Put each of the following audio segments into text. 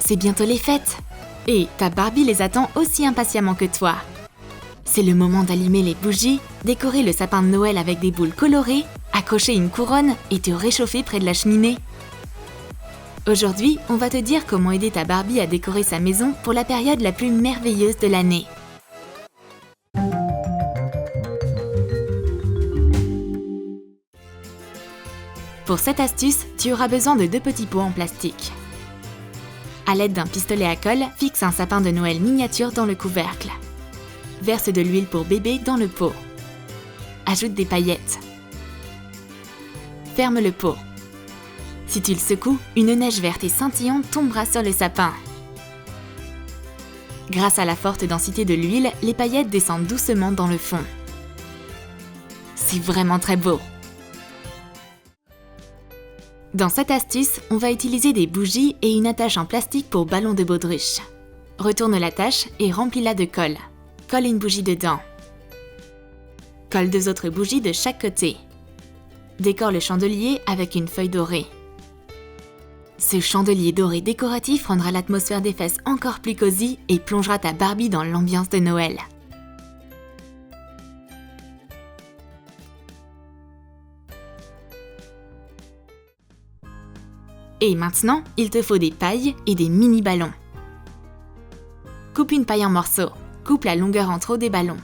c'est bientôt les fêtes. Et ta Barbie les attend aussi impatiemment que toi. C'est le moment d'allumer les bougies, décorer le sapin de Noël avec des boules colorées, accrocher une couronne et te réchauffer près de la cheminée. Aujourd'hui, on va te dire comment aider ta Barbie à décorer sa maison pour la période la plus merveilleuse de l'année. Pour cette astuce, tu auras besoin de 2 petits pots en plastique. À l'aide d'un pistolet à colle, fixe un sapin de Noël miniature dans le couvercle. Verse de l'huile pour bébé dans le pot. Ajoute des paillettes. Ferme le pot. Si tu le secoues, une neige verte et scintillante tombera sur le sapin. Grâce à la forte densité de l'huile, les paillettes descendent doucement dans le fond. C'est vraiment très beau. Dans cette astuce, on va utiliser des bougies et une attache en plastique pour ballon de baudruche. Retourne l'attache et remplis-la de colle. Colle une bougie dedans. Colle 2 autres bougies de chaque côté. Décore le chandelier avec une feuille dorée. Ce chandelier doré décoratif rendra l'atmosphère des fesses encore plus cosy et plongera ta Barbie dans l'ambiance de Noël. Et maintenant, il te faut des pailles et des mini-ballons. Coupe une paille en morceaux. Coupe la longueur en trop des ballons.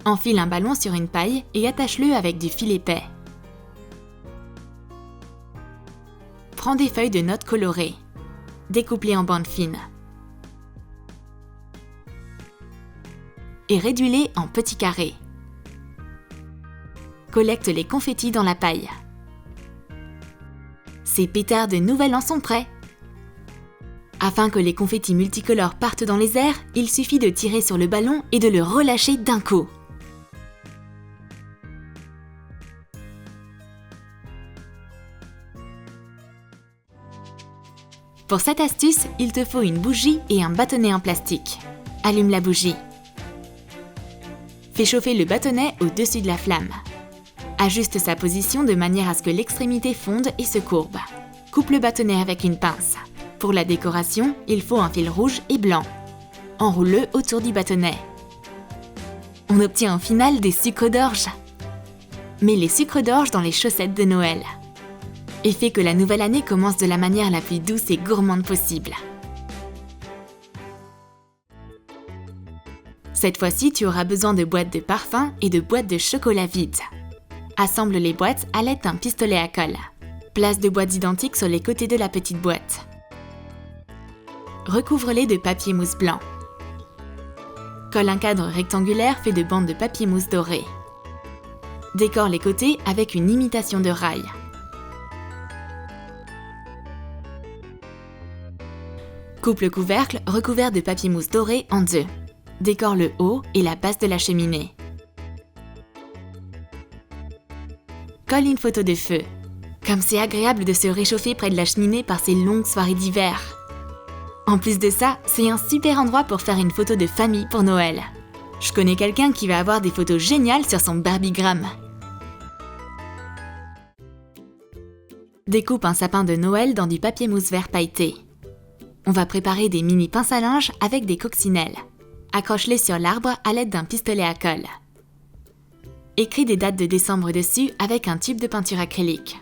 Enfile un ballon sur une paille et attache-le avec du fil épais. Prends des feuilles de notes colorées. Découpe-les en bandes fines. Et réduis-les en petits carrés. Collecte les confettis dans la paille. Ces pétards de Nouvel An sont prêts. Afin que les confettis multicolores partent dans les airs, il suffit de tirer sur le ballon et de le relâcher d'un coup. Pour cette astuce, il te faut une bougie et un bâtonnet en plastique. Allume la bougie. Fais chauffer le bâtonnet au-dessus de la flamme. Ajuste sa position de manière à ce que l'extrémité fonde et se courbe. Coupe le bâtonnet avec une pince. Pour la décoration, il faut un fil rouge et blanc. Enroule-le autour du bâtonnet. On obtient au final des sucres d'orge. Mets les sucres d'orge dans les chaussettes de Noël. Et fais que la nouvelle année commence de la manière la plus douce et gourmande possible. Cette fois-ci, tu auras besoin de boîtes de parfum et de boîtes de chocolat vides. Assemble les boîtes à l'aide d'un pistolet à colle. Place 2 boîtes identiques sur les côtés de la petite boîte. Recouvre-les de papier mousse blanc. Colle un cadre rectangulaire fait de bandes de papier mousse doré. Décore les côtés avec une imitation de rail. Coupe le couvercle recouvert de papier mousse doré en 2. Décore le haut et la base de la cheminée. Colle une photo de feu. Comme c'est agréable de se réchauffer près de la cheminée par ces longues soirées d'hiver. En plus de ça, c'est un super endroit pour faire une photo de famille pour Noël. Je connais quelqu'un qui va avoir des photos géniales sur son Barbiegram. Découpe un sapin de Noël dans du papier mousse vert pailleté. On va préparer des mini pinces à linge avec des coccinelles. Accroche-les sur l'arbre à l'aide d'un pistolet à colle. Écris des dates de décembre dessus avec un tube de peinture acrylique.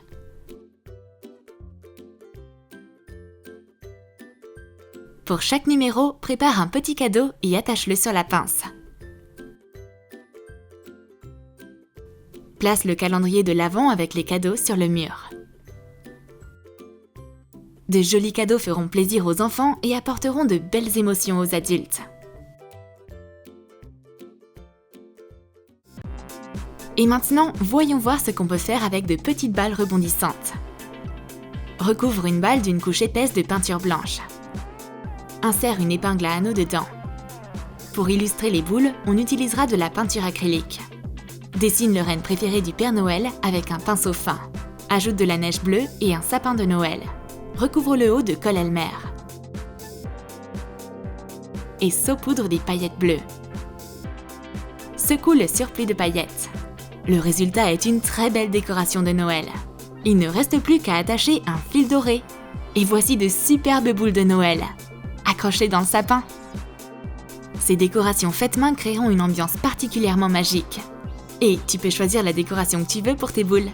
Pour chaque numéro, prépare un petit cadeau et attache-le sur la pince. Place le calendrier de l'Avent avec les cadeaux sur le mur. De jolis cadeaux feront plaisir aux enfants et apporteront de belles émotions aux adultes. Et maintenant, voyons voir ce qu'on peut faire avec de petites balles rebondissantes. Recouvre une balle d'une couche épaisse de peinture blanche. Insère une épingle à anneaux dedans. Pour illustrer les boules, on utilisera de la peinture acrylique. Dessine le renne préféré du Père Noël avec un pinceau fin. Ajoute de la neige bleue et un sapin de Noël. Recouvre le haut de colle Elmer. Et saupoudre des paillettes bleues. Secoue le surplus de paillettes. Le résultat est une très belle décoration de Noël. Il ne reste plus qu'à attacher un fil doré. Et voici de superbes boules de Noël. accroche-les dans le sapin. Ces décorations faites main créeront une ambiance particulièrement magique. Et tu peux choisir la décoration que tu veux pour tes boules.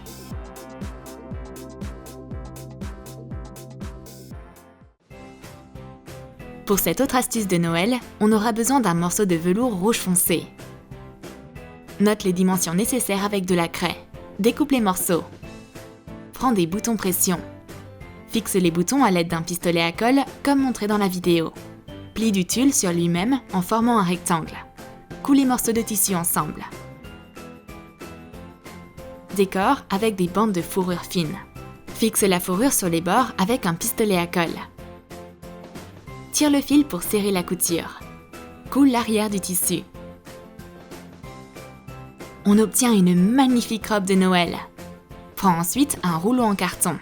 Pour cette autre astuce de Noël, on aura besoin d'un morceau de velours rouge foncé. Note les dimensions nécessaires avec de la craie. Découpe les morceaux. Prends des boutons pression. Fixe les boutons à l'aide d'un pistolet à colle, comme montré dans la vidéo. Plie du tulle sur lui-même en formant un rectangle. Coule les morceaux de tissu ensemble. Décore avec des bandes de fourrure fine. Fixe la fourrure sur les bords avec un pistolet à colle. Tire le fil pour serrer la couture. Coule l'arrière du tissu. On obtient une magnifique robe de Noël. Prends ensuite un rouleau en carton.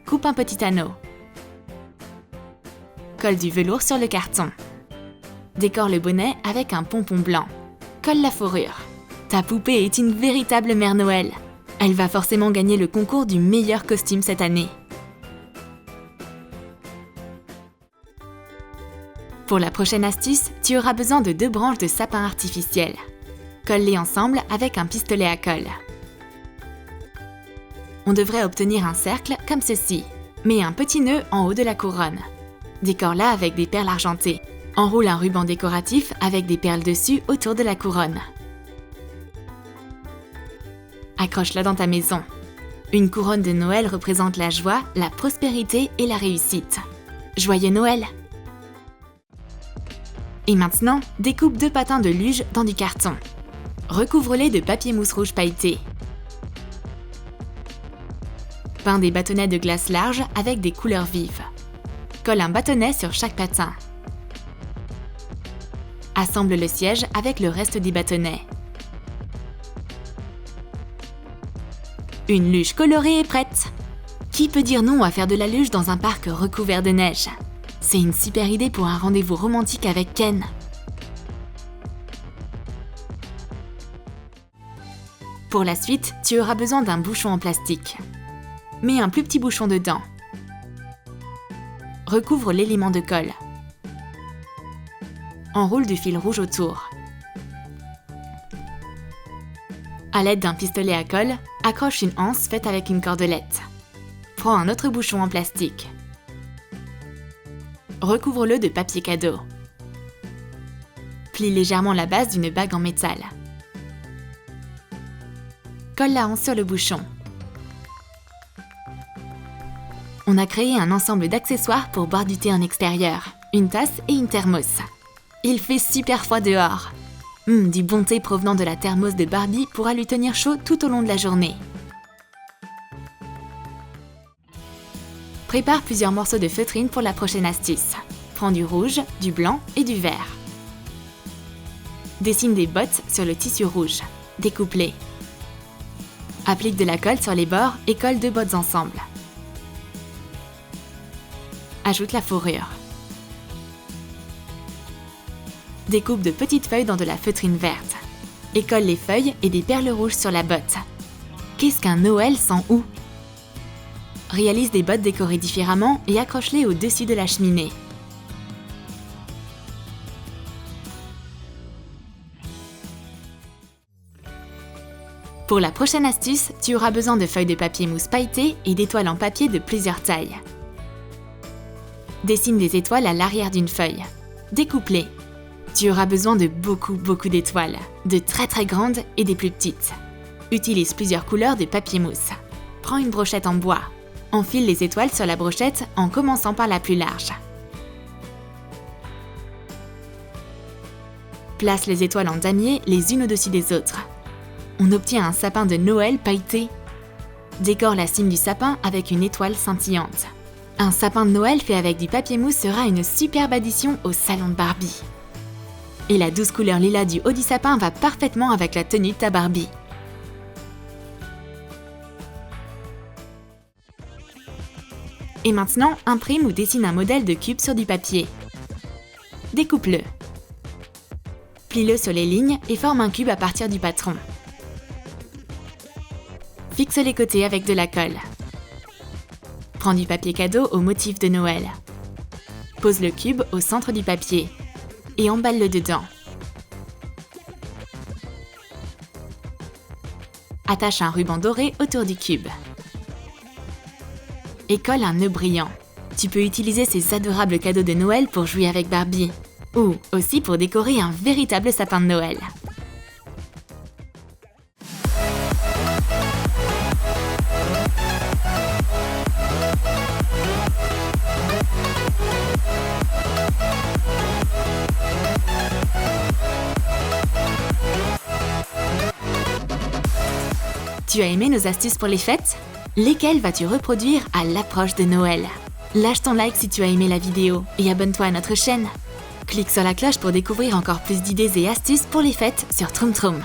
Coupe un petit anneau. Colle du velours sur le carton. Décore le bonnet avec un pompon blanc. Colle la fourrure. Ta poupée est une véritable mère Noël. Elle va forcément gagner le concours du meilleur costume cette année. Pour la prochaine astuce, tu auras besoin de 2 branches de sapin artificiel. Colle-les ensemble avec un pistolet à colle. On devrait obtenir un cercle comme ceci. Mets un petit nœud en haut de la couronne. Décore-la avec des perles argentées. Enroule un ruban décoratif avec des perles dessus autour de la couronne. Accroche-la dans ta maison. Une couronne de Noël représente la joie, la prospérité et la réussite. Joyeux Noël! Et maintenant, découpe 2 patins de luge dans du carton. Recouvre-les de papier mousse rouge pailleté. Peins des bâtonnets de glace large avec des couleurs vives. Colle un bâtonnet sur chaque patin. Assemble le siège avec le reste des bâtonnets. Une luge colorée est prête! Qui peut dire non à faire de la luge dans un parc recouvert de neige? C'est une super idée pour un rendez-vous romantique avec Ken. Pour la suite, tu auras besoin d'un bouchon en plastique. Mets un plus petit bouchon dedans. Recouvre l'élément de colle. Enroule du fil rouge autour. À l'aide d'un pistolet à colle, accroche une anse faite avec une cordelette. Prends un autre bouchon en plastique. Recouvre-le de papier cadeau. Plie légèrement la base d'une bague en métal. Colle la anse sur le bouchon. On a créé un ensemble d'accessoires pour boire du thé en extérieur, une tasse et une thermos. Il fait super froid dehors. Du bon thé provenant de la thermos de Barbie pourra lui tenir chaud tout au long de la journée. Prépare plusieurs morceaux de feutrine pour la prochaine astuce. Prends du rouge, du blanc et du vert. Dessine des bottes sur le tissu rouge. Découpe-les. Applique de la colle sur les bords et colle 2 bottes ensemble. Ajoute la fourrure. Découpe de petites feuilles dans de la feutrine verte. Et colle les feuilles et des perles rouges sur la botte. Qu'est-ce qu'un Noël sans houx? Réalise des bottes décorées différemment et accroche-les au-dessus de la cheminée. Pour la prochaine astuce, tu auras besoin de feuilles de papier mousse pailletées et d'étoiles en papier de plusieurs tailles. Dessine des étoiles à l'arrière d'une feuille. Découpe-les. Tu auras besoin de beaucoup d'étoiles, de très grandes et des plus petites. Utilise plusieurs couleurs de papier mousse. Prends une brochette en bois. Enfile les étoiles sur la brochette en commençant par la plus large. Place les étoiles en damier les unes au-dessus des autres. On obtient un sapin de Noël pailleté. Décore la cime du sapin avec une étoile scintillante. Un sapin de Noël fait avec du papier mousse sera une superbe addition au salon de Barbie. Et la douce couleur lilas du haut du sapin va parfaitement avec la tenue de ta Barbie. Et maintenant, imprime ou dessine un modèle de cube sur du papier. Découpe-le. Plie-le sur les lignes et forme un cube à partir du patron. Fixe les côtés avec de la colle. Prends du papier cadeau au motif de Noël. Pose le cube au centre du papier et emballe-le dedans. Attache un ruban doré autour du cube. Et colle un nœud brillant. Tu peux utiliser ces adorables cadeaux de Noël pour jouer avec Barbie. Ou aussi pour décorer un véritable sapin de Noël. Tu as aimé nos astuces pour les fêtes? Lesquelles vas-tu reproduire à l'approche de Noël? Lâche ton like si tu as aimé la vidéo et abonne-toi à notre chaîne. Clique sur la cloche pour découvrir encore plus d'idées et astuces pour les fêtes sur Troom Troom.